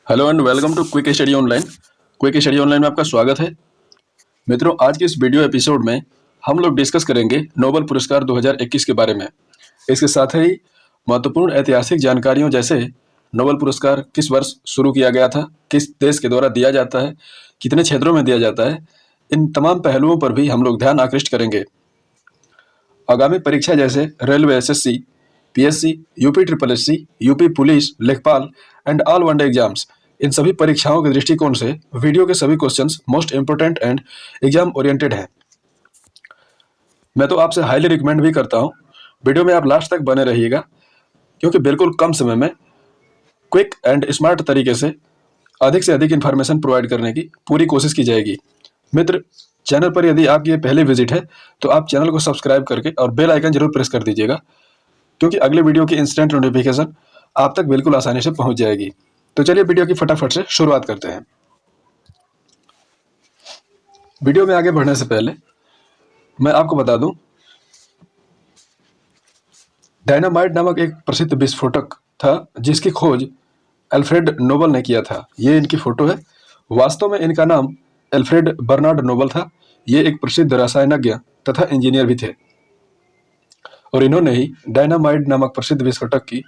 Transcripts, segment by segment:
Hello and welcome to quick study online. Quick study online में आपका स्वागत है। मित्रों, आज के इस वीडियो एपिसोड में हम लोग डिस्कस करेंगे नोबेल पुरस्कार 2021 के बारे में। इसके साथ ही महत्वपूर्ण ऐतिहासिक जानकारियों जैसे नोबेल पुरस्कार किस वर्ष शुरू किया गया था, किस देश के द्वारा दिया जाता है, कितने क्षेत्रों में दिया जाता है, इन तमाम पहलुओं पर भी हम लोग ध्यान आकृष्ट करेंगे। आगामी परीक्षा जैसे railway SSC, PSC, UP triple SC, UP police, लेखपाल एंड ऑल वनडे एग्जाम्स, इन सभी परीक्षाओं के दृष्टिकोण से वीडियो के सभी questions most important and exam oriented हैं। मैं तो आपसे हाईली रिकमेंड भी करता हूं, वीडियो में आप लास्ट तक बने रहिएगा, क्योंकि बिल्कुल कम समय में क्विक एंड स्मार्ट तरीके से अधिक से अधिक इन्फॉर्मेशन प्रोवाइड करने की पूरी कोशिश की जाएगी। मित्र, चैनल पर यदि आपकी ये पहली विजिट है तो आप चैनल को सब्सक्राइब करके और बेल आइकन जरूर प्रेस कर दीजिएगा, क्योंकि अगले वीडियो की इंस्टेंट नोटिफिकेशन आप तक बिल्कुल आसानी से पहुंच जाएगी। तो चलिए वीडियो की फटाफट से शुरुआत करते हैं। वीडियो में आगे बढ़ने से पहले मैं आपको बता दूं, डायनामाइट नामक एक प्रसिद्ध विस्फोटक था जिसकी खोज अल्फ्रेड नोबल ने किया था। ये इनकी फोटो है। वास्तव में इनका नाम अल्फ्रेड बर्नार्ड नोबल था। ये एक प्रसिद्ध रसायनज्ञ तथा इंजीनियर भी थे और इन्होंने ही डायनामाइट नामक प्रसिद्ध विस्फोटक की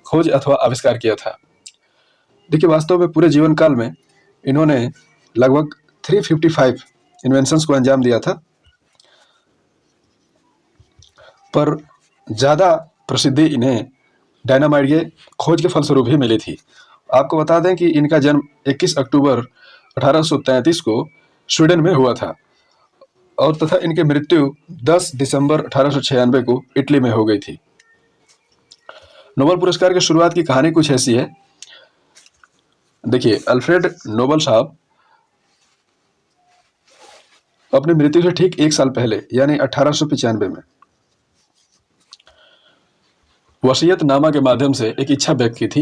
खोज अथवा आविष्कार किया था। देखिए, वास्तव में पूरे जीवन काल में इन्होंने लगभग 355 इन्वेंशंस को अंजाम दिया था, पर ज़्यादा प्रसिद्धि इन्हें डायनामाइट के खोज के फलस्वरूप ही मिली थी। आपको बता दें कि इनका जन्म 21 अक्टूबर 1833 को स्वीडन में हुआ था और तथा इनकी मृत्यु 10 दिसंबर 1896 को इटली में हो गई थी। नोबेल पुरस्कार की शुरुआत की कहानी कुछ ऐसी है। देखिए, अल्फ्रेड नोबल साहब अपनी मृत्यु से ठीक एक साल पहले यानी 1895 में वसीयतनामा के माध्यम से एक इच्छा व्यक्त की थी।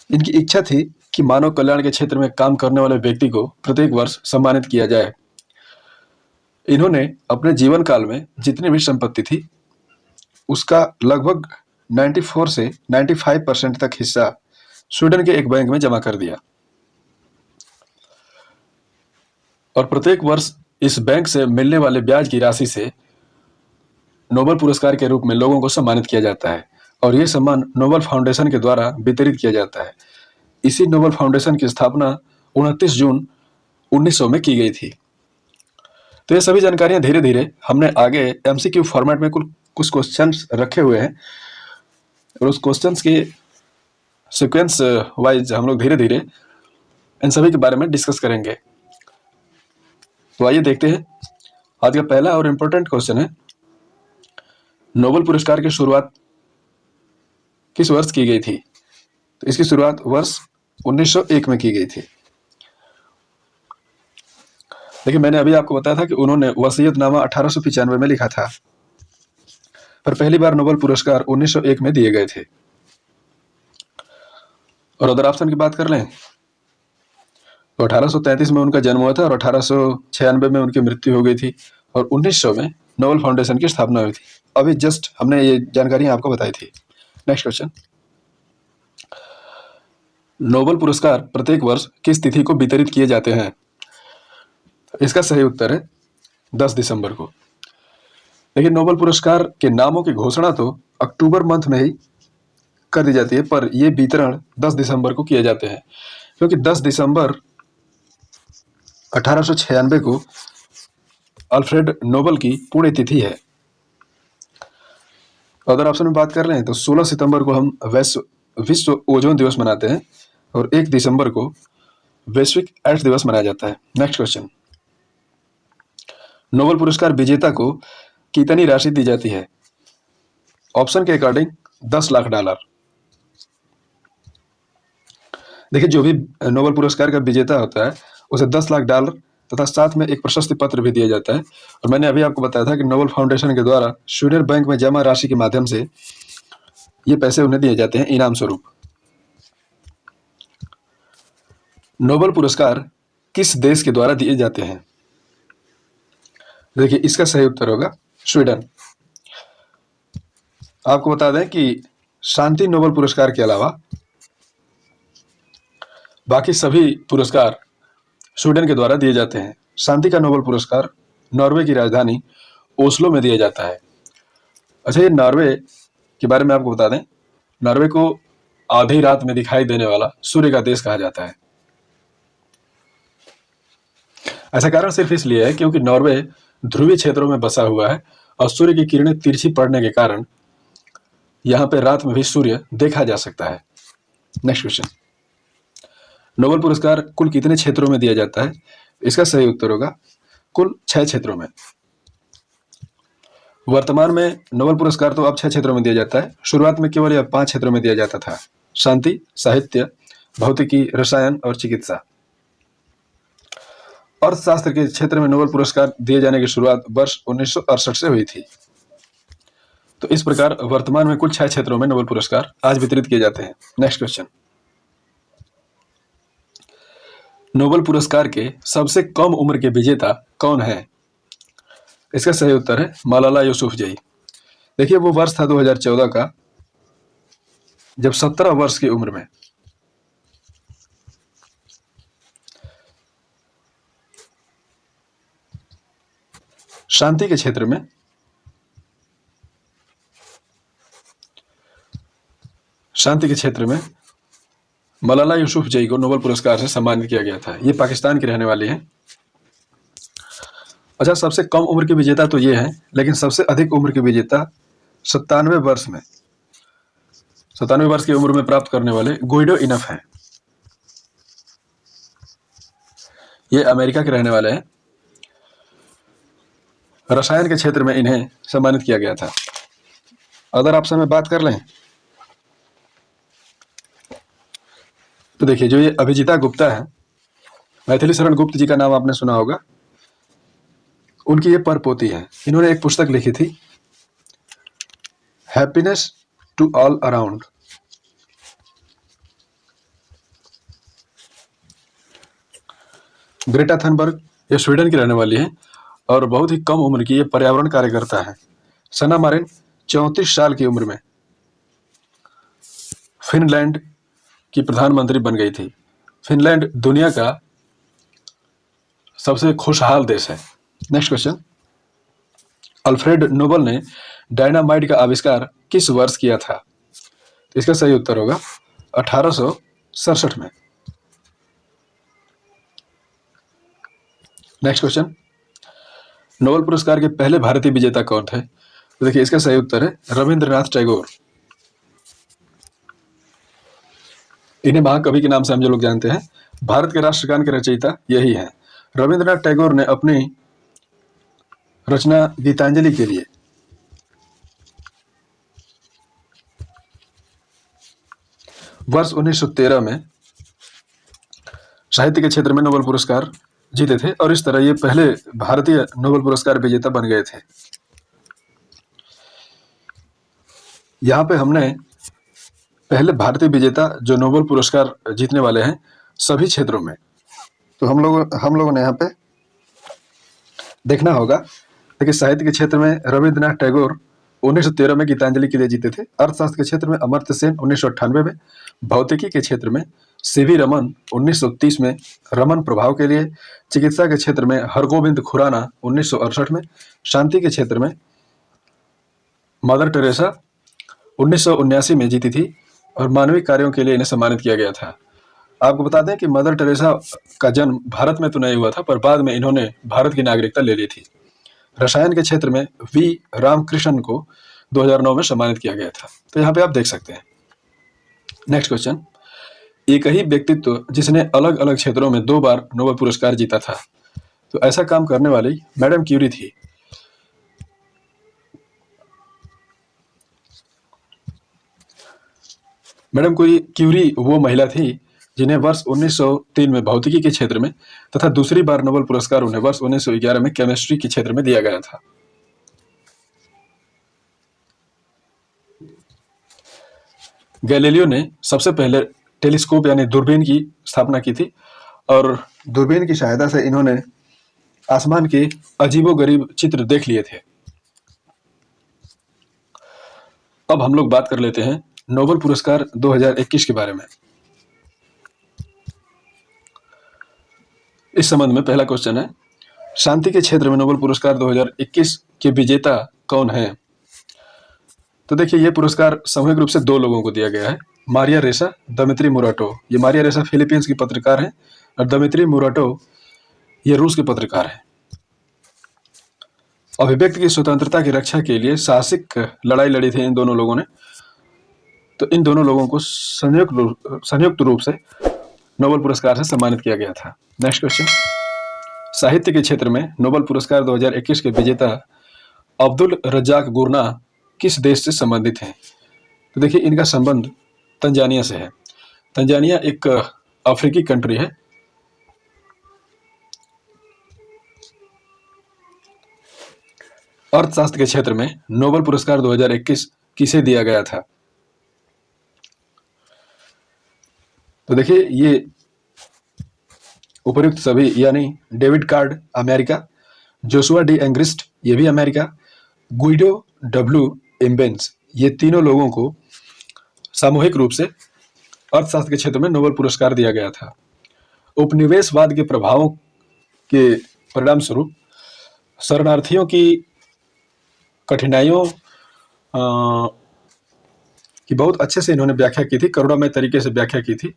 इनकी इच्छा थी कि मानव कल्याण के क्षेत्र में काम करने वाले व्यक्ति को प्रत्येक वर्ष सम्मानित किया जाए। इन्होंने अपने जीवन काल में जितनी भी संपत्ति थी उसका लगभग 94 से 95% तक हिस्सा स्वीडन के एक बैंक में जमा कर दिया और प्रत्येक वर्ष इस बैंक से मिलने वाले ब्याज की राशि से नोबेल पुरस्कार के रूप में लोगों को सम्मानित किया जाता है और ये सम्मान नोबेल फाउंडेशन के द्वारा वितरित किया जाता है। इसी नोबेल फाउंडेशन की स्थापना 29 जून 1900 में की गई थी। तो ये सभी जानकारियां धीरे धीरे हमने आगे एमसीक्यू फॉर्मेट में कुछ क्वेश्चंस रखे हुए हैं और उस क्वेश्चंस के सीक्वेंस वाइज हम लोग धीरे धीरे इन सभी के बारे में डिस्कस करेंगे। तो आइए देखते हैं। आज का पहला और इम्पोर्टेंट क्वेश्चन है, नोबेल पुरस्कार की शुरुआत किस वर्ष की गई थी? तो इसकी शुरुआत वर्ष 1901 में की गई थी। देखिए, मैंने अभी आपको बताया था कि उन्होंने वसीयतनामा 1895 में लिखा था, पर पहली बार नोबेल पुरस्कार 1901 में दिए गए थे। और अदर ऑप्शन की बात कर लें तो 1833 में उनका जन्म हुआ था और 1896 में उनकी मृत्यु हो गई थी और 1900 में नोबेल फाउंडेशन की स्थापना हुई थी। अभी जस्ट हमने ये जानकारी आपको बताई थी। नेक्स्ट क्वेश्चन, नोबेल पुरस्कार प्रत्येक वर्ष किस तिथि को वितरित किए जाते हैं? इसका सही उत्तर है 10 दिसंबर को। लेकिन नोबेल पुरस्कार के नामों की घोषणा तो अक्टूबर मंथ में ही कर दी जाती है, पर यह वितरण 10 दिसंबर को किए जाते हैं, क्योंकि 10 दिसंबर 1896 को अल्फ्रेड नोबल की पुण्यतिथि है। अदर ऑप्शन में बात कर रहे हैं तो 16 सितंबर को हम विश्व ओजोन दिवस मनाते हैं और 1 दिसंबर को वैश्विक एड्स दिवस मनाया जाता है। नेक्स्ट क्वेश्चन, नोबेल पुरस्कार विजेता को कितनी राशि दी जाती है? ऑप्शन के अकॉर्डिंग $10 लाख। देखिए, जो भी नोबेल पुरस्कार का विजेता होता है उसे $10 लाख तथा साथ में एक प्रशस्ति पत्र भी दिया जाता है। और मैंने अभी आपको बताया था कि नोबेल फाउंडेशन के द्वारा स्वीडन बैंक में जमा राशि के माध्यम से ये पैसे उन्हें दिए जाते हैं इनाम स्वरूप। नोबेल पुरस्कार किस देश के द्वारा दिए जाते हैं? देखिए, इसका सही उत्तर होगा स्वीडन। आपको बता दें कि शांति नोबेल पुरस्कार के अलावा बाकी सभी पुरस्कार स्वीडन के द्वारा दिए जाते हैं। शांति का नोबेल पुरस्कार नॉर्वे की राजधानी ओस्लो में दिया जाता है। अच्छा, ये नॉर्वे के बारे में आपको बता दें, नॉर्वे को आधी रात में दिखाई देने वाला सूर्य का देश कहा जाता है। ऐसा कारण सिर्फ इसलिए है क्योंकि नॉर्वे ध्रुवीय क्षेत्रों में बसा हुआ है और सूर्य की किरणें तिरछी पड़ने के कारण यहाँ पे रात में भी सूर्य देखा जा सकता है। नेक्स्ट क्वेश्चन, नोबेल पुरस्कार कुल कितने क्षेत्रों में दिया जाता है? इसका सही उत्तर होगा कुल 6 क्षेत्रों में। वर्तमान में नोबेल पुरस्कार तो अब 6 क्षेत्रों में दिया जाता है। शुरुआत में केवल यह 5 क्षेत्रों में दिया जाता था: शांति, साहित्य, भौतिकी, रसायन और चिकित्सा। अर्थशास्त्र के क्षेत्र में नोबेल पुरस्कार दिए जाने की शुरुआत वर्ष 1968 से हुई थी। तो इस प्रकार वर्तमान में कुल 6 क्षेत्रों में नोबेल पुरस्कार आज वितरित किए जाते हैं। नेक्स्ट क्वेश्चन, नोबेल पुरस्कार के सबसे कम उम्र के विजेता कौन है? इसका सही उत्तर है मलाला यूसुफजई। देखिए, वो वर्ष था 2014 का, जब 17 वर्ष की उम्र में शांति के क्षेत्र में मलाला यूसुफजई को नोबेल पुरस्कार से सम्मानित किया गया था। ये पाकिस्तान के रहने वाले हैं। अच्छा, सबसे कम उम्र के विजेता तो ये हैं, लेकिन सबसे अधिक उम्र के विजेता 97 वर्ष की उम्र में प्राप्त करने वाले गुइडो इनफ हैं। ये अमेरिका के रहने वाले हैं। रसायन के क्षेत्र में इन्हें सम्मानित किया गया था। अगर आप समय बात कर लें तो देखिए, जो ये अभिजिता गुप्ता है, मैथिली शरण गुप्त जी का नाम आपने सुना होगा। उनकी ये परपोती है। इन्होंने एक पुस्तक लिखी थी, happiness to all around. Greta Thunberg, ये स्वीडन की रहने वाली है और बहुत ही कम उम्र की ये पर्यावरण कार्यकर्ता है। सना मारिन 34 साल की उम्र में फिनलैंड की प्रधानमंत्री बन गई थी। फिनलैंड दुनिया का सबसे खुशहाल देश है। नेक्स्ट क्वेश्चन, अल्फ्रेड नोबल ने डायनामाइट का आविष्कार किस वर्ष किया था? इसका सही उत्तर होगा 1867 में। नेक्स्ट क्वेश्चन, नोबेल पुरस्कार के पहले भारतीय विजेता कौन थे? तो देखिए, इसका सही उत्तर है रविंद्रनाथ टैगोर। इन्हें महाकवि के नाम से हम जो लोग जानते हैं। भारत के राष्ट्रगान के रचयिता यही हैं। रविंद्रनाथ टैगोर ने अपनी रचना गीतांजलि के लिए वर्ष 1913 में साहित्य के क्षेत्र में नोबेल पुरस्कार जीते थे और इस तरह ये पहले भारतीय नोबेल पुरस्कार विजेता बन गए थे। यहाँ पे हमने पहले भारतीय विजेता जो नोबेल पुरस्कार जीतने वाले हैं सभी क्षेत्रों में, तो हम लोगों ने यहाँ पे देखना होगा। देखिए, साहित्य के क्षेत्र में रविंद्रनाथ टैगोर 1913 में गीतांजलि के लिए जीते थे। अर्थशास्त्र के क्षेत्र में अमर्त्य सेन 1998 में, भौतिकी के क्षेत्र में सीवी रमन 1930 में रमन प्रभाव के लिए, चिकित्सा के क्षेत्र में हरगोविंद खुराना 1968 में, शांति के क्षेत्र में मदर टेरेसा 1979 में जीती थी और मानवीय कार्यों के लिए इन्हें सम्मानित किया गया था। आपको बता दें कि मदर टेरेसा का जन्म भारत में तो नहीं हुआ था, पर बाद में इन्होंने भारत की नागरिकता ले ली थी। रसायन के क्षेत्र में वी रामकृष्णन को 2009 में सम्मानित किया गया था। तो यहाँ पे आप देख सकते हैं। नेक्स्ट क्वेश्चन, एक ही व्यक्तित्व जिसने अलग अलग क्षेत्रों में 2 बार नोबेल पुरस्कार जीता था, तो ऐसा काम करने वाली मैडम क्यूरी थी। मैडम क्यूरी वो महिला थी जिन्हें वर्ष 1903 में भौतिकी के क्षेत्र में तथा दूसरी बार नोबेल पुरस्कार उन्हें वर्ष 1911 में केमिस्ट्री के क्षेत्र में दिया गया था। गैलीलियो ने सबसे पहले टेलीस्कोप यानी दूरबीन की स्थापना की थी और दूरबीन की सहायता से इन्होंने आसमान के अजीबोगरीब चित्र देख लिए थे। अब हम लोग बात कर लेते हैं नोबेल पुरस्कार 2021 के बारे में। इस संबंध में पहला क्वेश्चन है, शांति के क्षेत्र में नोबेल पुरस्कार 2021 के विजेता कौन है? तो देखिए, ये पुरस्कार सामूहिक रूप से 2 लोगों को दिया गया है, मारिया रेसा, दमित्री मुराटो। ये मारिया रेसा फिलीपींस की पत्रकार है और दमित्री मुराटो ये रूस के पत्रकार हैं। अभिव्यक्ति की स्वतंत्रता की रक्षा के लिए साहसिक लड़ाई लड़ी थी इन दोनों लोगों ने। तो इन दोनों लोगों को संयुक्त रूप से नोबेल पुरस्कार से सम्मानित किया गया था। नेक्स्ट क्वेश्चन, साहित्य के क्षेत्र में नोबेल पुरस्कार 2021 के विजेता अब्दुल रज्जाक गुरना किस देश से संबंधित हैं? तो देखिए, इनका संबंध तंजानिया से है। तंजानिया एक अफ्रीकी कंट्री है। अर्थशास्त्र के क्षेत्र में नोबेल पुरस्कार 2021 किसे दिया गया था? तो देखिए, ये उपर्युक्त सभी यानी David card America, Joshua D Angrist ये भी अमेरिका, गुइडो डब्ल्यू इम्बेंस ये तीनों लोगों को सामूहिक रूप से अर्थशास्त्र के क्षेत्र में नोबेल पुरस्कार दिया गया था। उपनिवेशवाद के प्रभावों के परिणाम स्वरूप शरणार्थियों की कठिनाइयों की बहुत अच्छे से इन्होंने व्याख्या की थी, करुणामय तरीके से व्याख्या की थी।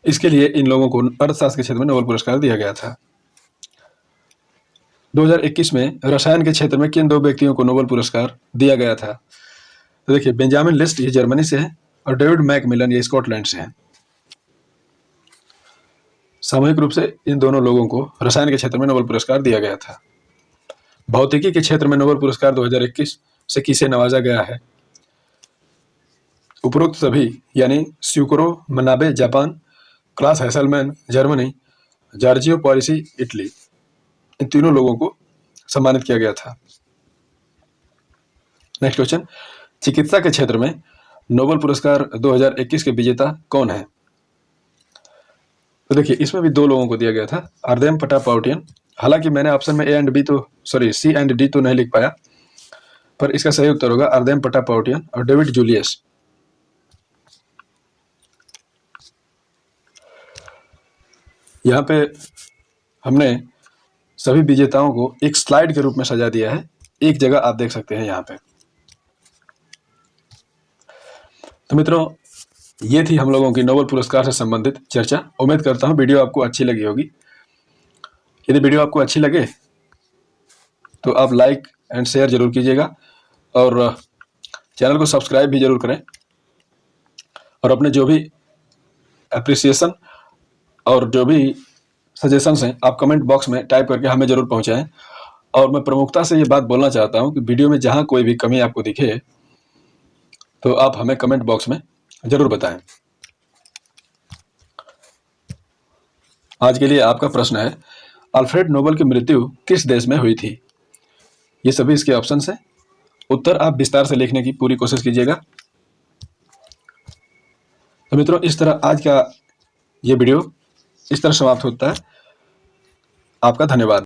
इसके लिए इन लोगों को अर्थशास्त्र के क्षेत्र में नोबेल पुरस्कार दिया गया था। 2021 में रसायन के क्षेत्र में किन 2 व्यक्तियों को नोबेल पुरस्कार दिया गया था? तो देखिए, बेंजामिन लिस्ट ये जर्मनी से है और डेविड मैकमिलन ये स्कॉटलैंड से है। सामूहिक रूप से इन दोनों लोगों को रसायन के क्षेत्र में नोबेल पुरस्कार दिया गया था। भौतिकी के क्षेत्र में नोबेल पुरस्कार 2021 से किसे नवाजा गया है? उपरोक्त सभी यानी Syukuro Manabe Japan, Klaus Hasselmann Germany, Giorgio Parisi Italy, इन तीनों लोगों को सम्मानित किया गया था। नेक्स्ट क्वेश्चन, चिकित्सा के क्षेत्र में नोबेल पुरस्कार 2021 के विजेता कौन है? तो देखिए, इसमें भी 2 लोगों को दिया गया था, अर्देम पटापाउटियन। हालांकि मैंने ऑप्शन में सी एंड डी तो नहीं लिख पाया, पर इसका सही उत्तर होगा अर्देम पटापाउटियन और डेविड जूलियस। यहाँ पे हमने सभी विजेताओं को एक स्लाइड के रूप में सजा दिया है, एक जगह आप देख सकते हैं यहाँ पे। तो मित्रों, ये थी हम लोगों की नोबेल पुरस्कार से संबंधित चर्चा। उम्मीद करता हूँ वीडियो आपको अच्छी लगी होगी। यदि वीडियो आपको अच्छी लगे तो आप लाइक एंड शेयर जरूर कीजिएगा और चैनल को सब्सक्राइब भी जरूर करें, और अपने जो भी एप्रिसिएशन और जो भी सजेशंस हैं आप कमेंट बॉक्स में टाइप करके हमें जरूर पहुंचाएं। और मैं प्रमुखता से ये बात बोलना चाहता हूं कि वीडियो में जहां कोई भी कमी आपको दिखे तो आप हमें कमेंट बॉक्स में जरूर बताएं। आज के लिए आपका प्रश्न है, अल्फ्रेड नोबेल की मृत्यु किस देश में हुई थी? ये सभी इसके ऑप्शंस हैं। उत्तर आप विस्तार से लिखने की पूरी कोशिश कीजिएगा। तो मित्रों, इस तरह आज का ये वीडियो इस तरह समाप्त होता है। आपका धन्यवाद।